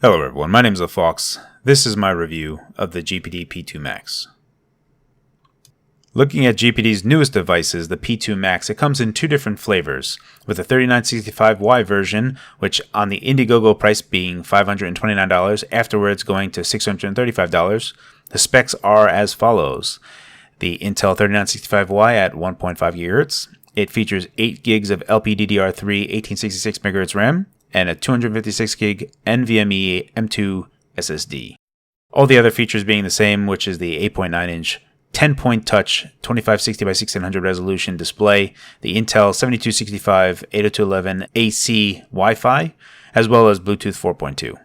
Hello everyone, my name is Phawx. This is my review of the GPD P2 Max. Looking at GPD's newest devices, the P2 Max, it comes in two different flavors, with the 3965Y version, which on the Indiegogo price being $529, afterwards going to $635. The specs are as follows. The Intel 3965Y at 1.5 GHz. It features 8 gigs of LPDDR3 1866 MHz RAM, and a 256 gig NVMe M2 SSD. All the other features being the same, which is the 8.9-inch 10-point touch 2560 by 1600 resolution display, the Intel 7265 802.11 AC Wi-Fi, as well as Bluetooth 4.2.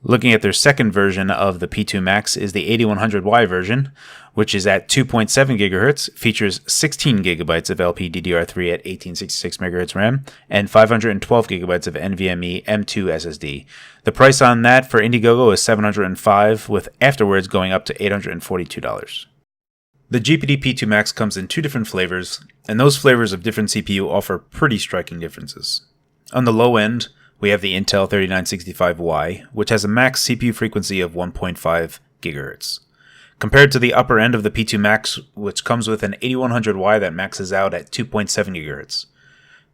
Looking at their second version of the P2 Max is the 8100Y version, which is at 2.7 GHz, features 16 GB of LPDDR3 at 1866 MHz RAM, and 512 GB of NVMe M2 SSD. The price on that for Indiegogo is $705, with afterwards going up to $842. The GPD P2 Max comes in two different flavors, and those flavors of different CPU offer pretty striking differences. On the low end, we have the Intel 3965Y, which has a max CPU frequency of 1.5 GHz. Compared to the upper end of the P2 Max, which comes with an 8100Y that maxes out at 2.7 GHz.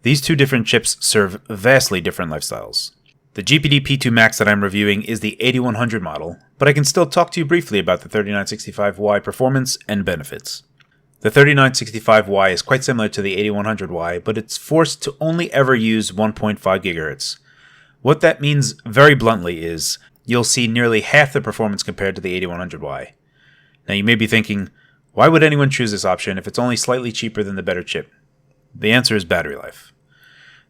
These two different chips serve vastly different lifestyles. The GPD P2 Max that I'm reviewing is the 8100 model, but I can still talk to you briefly about the 3965Y performance and benefits. The 3965Y is quite similar to the 8100Y, but it's forced to only ever use 1.5 GHz. What that means very bluntly is, you'll see nearly half the performance compared to the 8100Y. Now you may be thinking, why would anyone choose this option if it's only slightly cheaper than the better chip? The answer is battery life.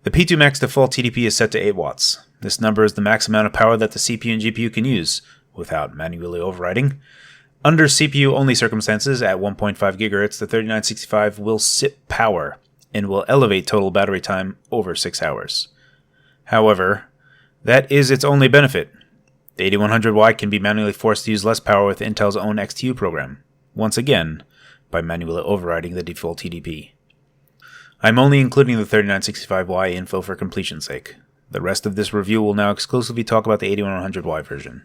The P2 Max default TDP is set to 8 watts. This number is the max amount of power that the CPU and GPU can use, without manually overriding. Under CPU-only circumstances, at 1.5 GHz, the 3965 will sip power, and will elevate total battery time over 6 hours. However, that is its only benefit. The 8100Y can be manually forced to use less power with Intel's own XTU program, once again, by manually overriding the default TDP. I'm only including the 3965Y info for completion's sake. The rest of this review will now exclusively talk about the 8100Y version.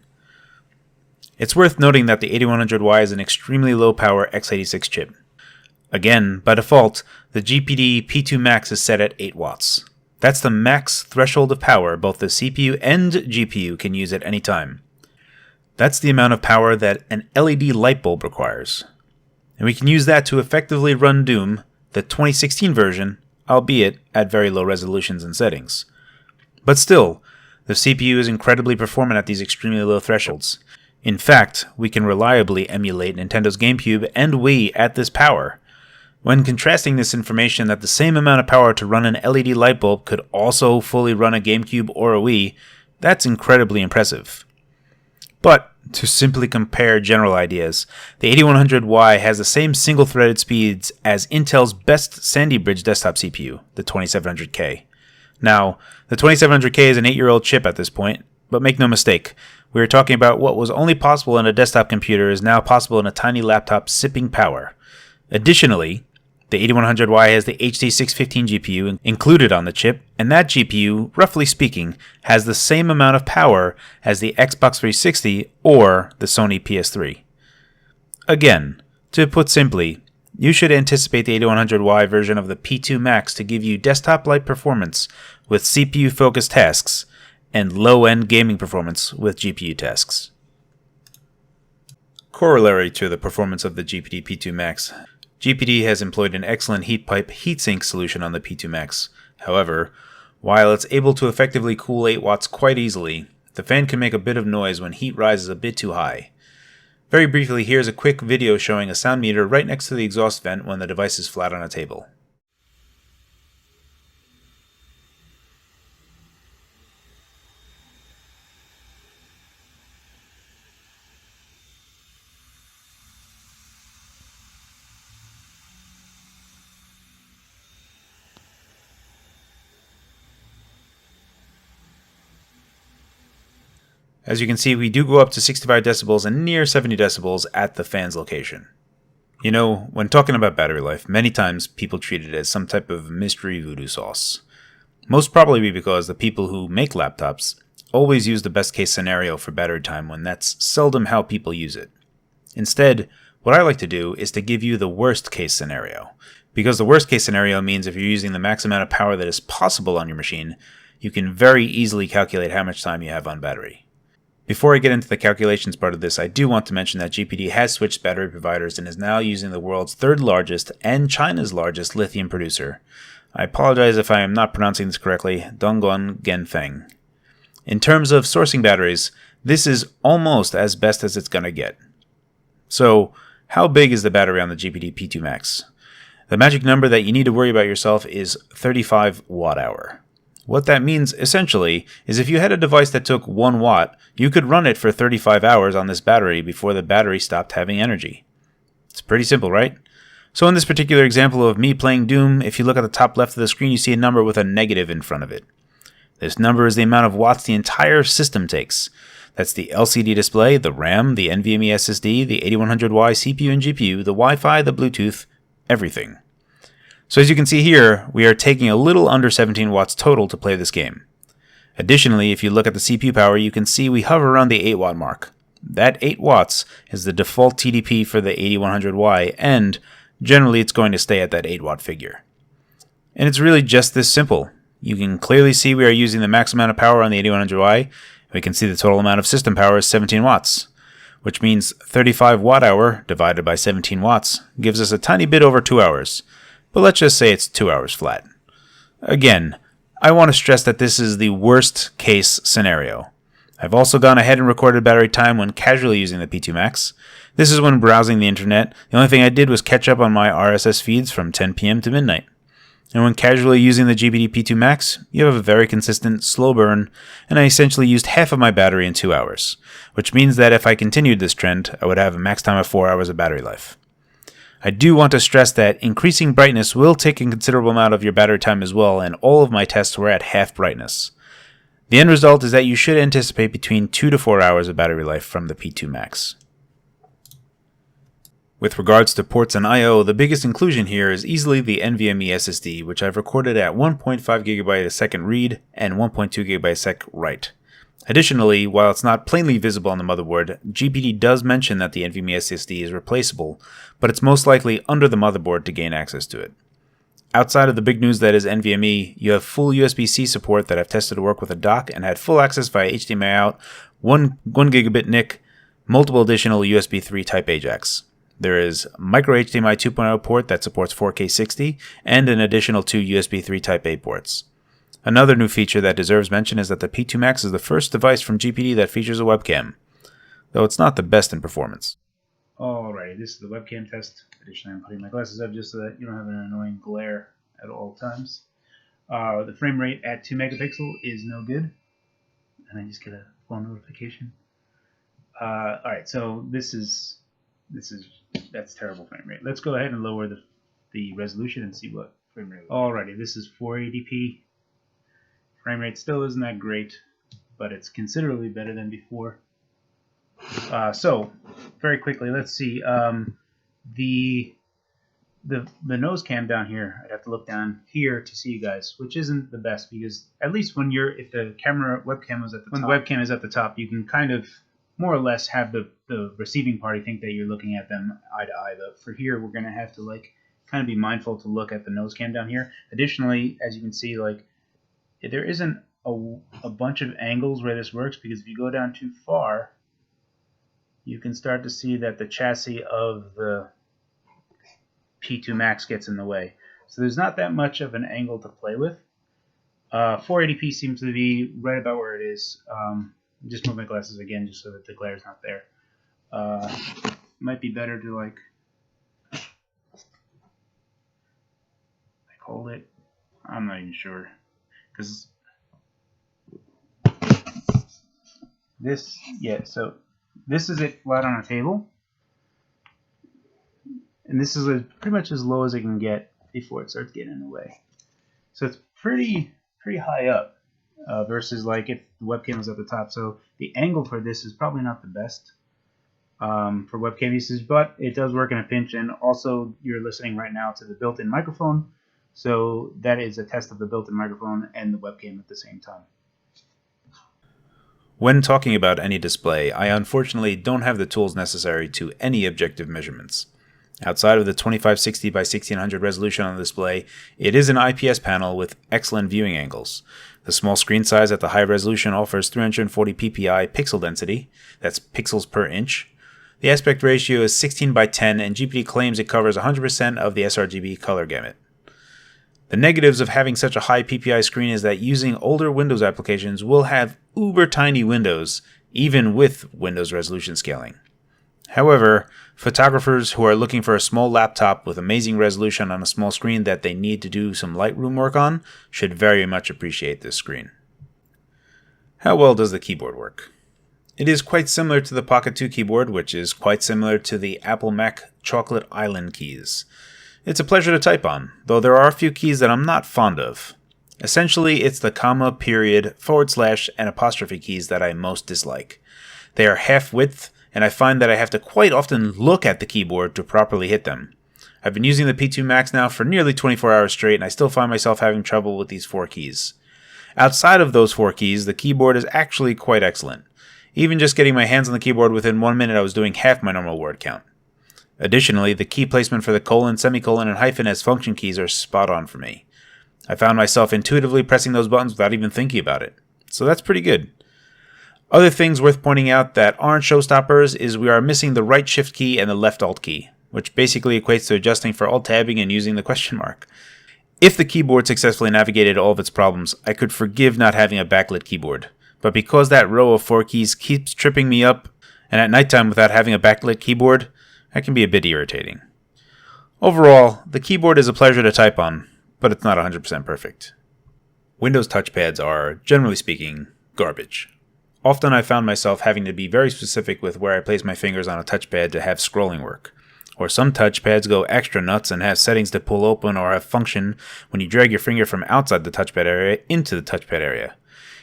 It's worth noting that the 8100Y is an extremely low-power x86 chip. Again, by default, the GPD P2 Max is set at 8 watts. That's the max threshold of power both the CPU and GPU can use at any time. That's the amount of power that an LED light bulb requires. And we can use that to effectively run Doom, the 2016 version, albeit at very low resolutions and settings. But still, the CPU is incredibly performant at these extremely low thresholds. In fact, we can reliably emulate Nintendo's GameCube and Wii at this power. When contrasting this information that the same amount of power to run an LED light bulb could also fully run a GameCube or a Wii, that's incredibly impressive. But, to simply compare general ideas, the 8100Y has the same single-threaded speeds as Intel's best Sandy Bridge desktop CPU, the 2700K. Now, the 2700K is an 8-year-old chip at this point, but make no mistake, we are talking about what was only possible in a desktop computer is now possible in a tiny laptop sipping power. Additionally, the 8100Y has the HD615 GPU included on the chip, and that GPU, roughly speaking, has the same amount of power as the Xbox 360 or the Sony PS3. Again, to put simply, you should anticipate the 8100Y version of the P2 Max to give you desktop-like performance with CPU-focused tasks, and low-end gaming performance with GPU tasks. Corollary to the performance of the GPD P2 Max, GPD has employed an excellent heat pipe heatsink solution on the P2 Max. However, while it's able to effectively cool 8 watts quite easily, the fan can make a bit of noise when heat rises a bit too high. Very briefly, here's a quick video showing a sound meter right next to the exhaust vent when the device is flat on a table. As you can see, we do go up to 65 decibels and near 70 decibels at the fan's location. You know, when talking about battery life, many times people treat it as some type of mystery voodoo sauce. Most probably because the people who make laptops always use the best case scenario for battery time when that's seldom how people use it. Instead, what I like to do is to give you the worst case scenario, because the worst case scenario means if you're using the max amount of power that is possible on your machine, you can very easily calculate how much time you have on battery. Before I get into the calculations part of this, I do want to mention that GPD has switched battery providers and is now using the world's third largest and China's largest lithium producer. I apologize if I am not pronouncing this correctly, Dongguan Genfeng. In terms of sourcing batteries, this is almost as best as it's going to get. So, how big is the battery on the GPD P2 Max? The magic number that you need to worry about yourself is 35 watt-hour. What that means, essentially, is if you had a device that took 1 watt, you could run it for 35 hours on this battery before the battery stopped having energy. It's pretty simple, right? So in this particular example of me playing Doom, if you look at the top left of the screen, you see a number with a negative in front of it. This number is the amount of watts the entire system takes. That's the LCD display, the RAM, the NVMe SSD, the 8100Y CPU and GPU, the Wi-Fi, the Bluetooth, everything. So as you can see here, we are taking a little under 17 watts total to play this game. Additionally, if you look at the CPU power, you can see we hover around the 8 watt mark. That 8 watts is the default TDP for the 8100Y, and generally it's going to stay at that 8 watt figure. And it's really just this simple. You can clearly see we are using the max amount of power on the 8100Y. We can see the total amount of system power is 17 watts, which means 35 watt-hour divided by 17 watts gives us a tiny bit over 2 hours, but let's just say it's 2 hours flat. Again, I want to stress that this is the worst case scenario. I've also gone ahead and recorded battery time when casually using the P2 Max. This is when browsing the internet. The only thing I did was catch up on my RSS feeds from 10 p.m. to midnight. And when casually using the GPD P2 Max, you have a very consistent, slow burn, and I essentially used half of my battery in 2 hours, which means that if I continued this trend, I would have a max time of 4 hours of battery life. I do want to stress that increasing brightness will take a considerable amount of your battery time as well, and all of my tests were at half brightness. The end result is that you should anticipate between 2 to 4 hours of battery life from the P2 Max. With regards to ports and I/O, the biggest inclusion here is easily the NVMe SSD, which I've recorded at 1.5 GB a second read and 1.2 GB a sec write. Additionally, while it's not plainly visible on the motherboard, GPD does mention that the NVMe SSD is replaceable, but it's most likely under the motherboard to gain access to it. Outside of the big news that is NVMe, you have full USB-C support that I've tested to work with a dock and had full access via HDMI out, 1 gigabit NIC, multiple additional USB 3 Type-A jacks. There is micro HDMI 2.0 port that supports 4K 60 and an additional 2 USB 3 Type-A ports. Another new feature that deserves mention is that the P2 Max is the first device from GPD that features a webcam, though it's not the best in performance. Alrighty, this is the webcam test. Additionally, I'm putting my glasses up just so that you don't have an annoying glare at all times. The frame rate at 2 megapixel is no good, and I just get a phone notification. Alright, so that's terrible frame rate. Let's go ahead and lower the resolution and see what frame rate. Alrighty, this is 480p. Frame rate still isn't that great, but it's considerably better than before. So, very quickly, let's see. The nose cam down here, I'd have to look down here to see you guys, which isn't the best because at least when if the webcam was at the top, when the webcam is at the top, you can kind of more or less have the receiving party think that you're looking at them eye to eye. But for here, we're going to have to kind of be mindful to look at the nose cam down here. Additionally, as you can see, there isn't a bunch of angles where this works because if you go down too far, you can start to see that the chassis of the P2 Max gets in the way. So there's not that much of an angle to play with. 480p seems to be right about where it is. Just move my glasses again just so that the glare is not there. Might be better to hold it. I'm not even sure because so this is it flat on a table, and this is pretty much as low as it can get before it starts getting in the way. So it's pretty high up. Versus if the webcam was at the top. So the angle for this is probably not the best for webcam usage, but it does work in a pinch. And also you're listening right now to the built-in microphone. So that is a test of the built-in microphone and the webcam at the same time. When talking about any display, I unfortunately don't have the tools necessary to any objective measurements. Outside of the 2560 by 1600 resolution on the display, it is an IPS panel with excellent viewing angles. The small screen size at the high resolution offers 340 ppi pixel density, that's pixels per inch. The aspect ratio is 16 by 10, and GPD claims it covers 100% of the sRGB color gamut. The negatives of having such a high PPI screen is that using older Windows applications will have uber tiny windows, even with Windows resolution scaling. However, photographers who are looking for a small laptop with amazing resolution on a small screen that they need to do some Lightroom work on should very much appreciate this screen. How well does the keyboard work? It is quite similar to the Pocket 2 keyboard, which is quite similar to the Apple Mac Chocolate Island keys. It's a pleasure to type on, though there are a few keys that I'm not fond of. Essentially, it's the comma, period, /, and apostrophe keys that I most dislike. They are half width, and I find that I have to quite often look at the keyboard to properly hit them. I've been using the P2 Max now for nearly 24 hours straight, and I still find myself having trouble with these 4 keys. Outside of those 4 keys, the keyboard is actually quite excellent. Even just getting my hands on the keyboard within 1 minute, I was doing half my normal word count. Additionally, the key placement for the colon, semicolon, and hyphen as function keys are spot on for me. I found myself intuitively pressing those buttons without even thinking about it. So that's pretty good. Other things worth pointing out that aren't showstoppers is we are missing the right shift key and the left alt key, which basically equates to adjusting for alt tabbing and using the question mark. If the keyboard successfully navigated all of its problems, I could forgive not having a backlit keyboard. But because that row of 4 keys keeps tripping me up, and at nighttime without having a backlit keyboard, that can be a bit irritating. Overall, the keyboard is a pleasure to type on, but it's not 100% perfect. Windows touchpads are, generally speaking, garbage. Often I found myself having to be very specific with where I place my fingers on a touchpad to have scrolling work. Or some touchpads go extra nuts and have settings to pull open or have function when you drag your finger from outside the touchpad area into the touchpad area.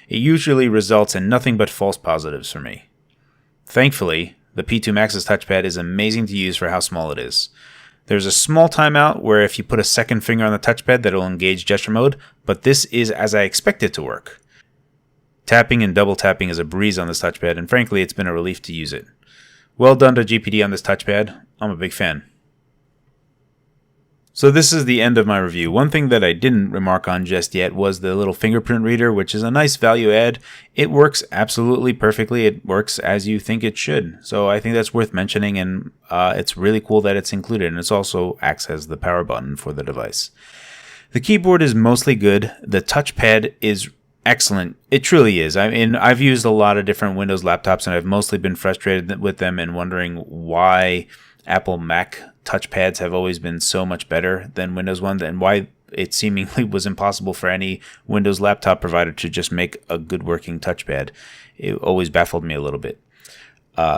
It usually results in nothing but false positives for me. Thankfully, the P2 Max's touchpad is amazing to use for how small it is. There's a small timeout where if you put a second finger on the touchpad that will engage gesture mode, but this is as I expect it to work. Tapping and double tapping is a breeze on this touchpad, and frankly it's been a relief to use it. Well done to GPD on this touchpad. I'm a big fan. So this is the end of my review. One thing that I didn't remark on just yet was the little fingerprint reader, which is a nice value add. It works absolutely perfectly. It works as you think it should. So I think that's worth mentioning, and it's really cool that it's included, and it also acts as the power button for the device. The keyboard is mostly good. The touchpad is excellent. It truly is. I mean, I've used a lot of different Windows laptops, and I've mostly been frustrated with them and wondering why Apple Mac touchpads have always been so much better than Windows ones, and why it seemingly was impossible for any Windows laptop provider to just make a good working touchpad. It always baffled me a little bit.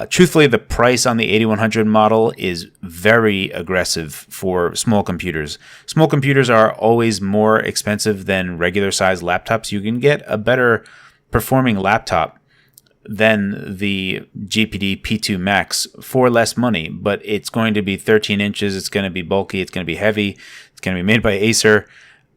Truthfully, the price on the 8100 model is very aggressive for small computers. Small computers are always more expensive than regular size laptops. You can get a better performing laptop than the GPD P2 Max for less money, but it's going to be 13 inches, it's going to be bulky, it's going to be heavy, it's going to be made by Acer.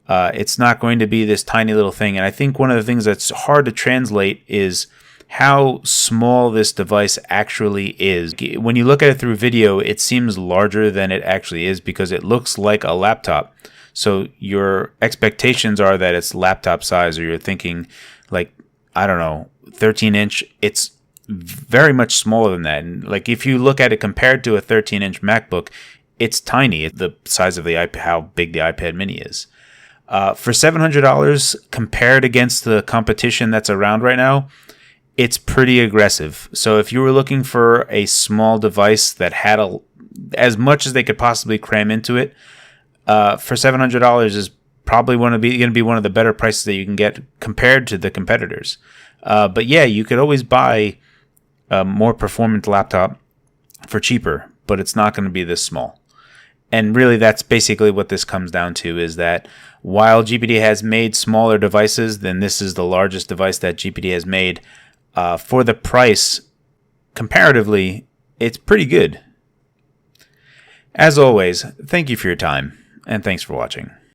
It's not going to be this tiny little thing, and I think one of the things that's hard to translate is how small this device actually is. When you look at it through video, it seems larger than it actually is because it looks like a laptop. So your expectations are that it's laptop size, or you're thinking like, I don't know, 13-inch. It's very much smaller than that. And like if you look at it compared to a 13-inch MacBook, it's tiny. It's the size of the iPad, how big the iPad mini is. For $700 compared against the competition that's around right now, it's pretty aggressive. So if you were looking for a small device that had as much as they could possibly cram into it, for $700 is probably going to be one of the better prices that you can get compared to the competitors. But yeah, you could always buy a more performant laptop for cheaper, but it's not going to be this small. And really, that's basically what this comes down to, is that while GPD has made smaller devices, then this is the largest device that GPD has made. For the price, comparatively, it's pretty good. As always, thank you for your time, and thanks for watching.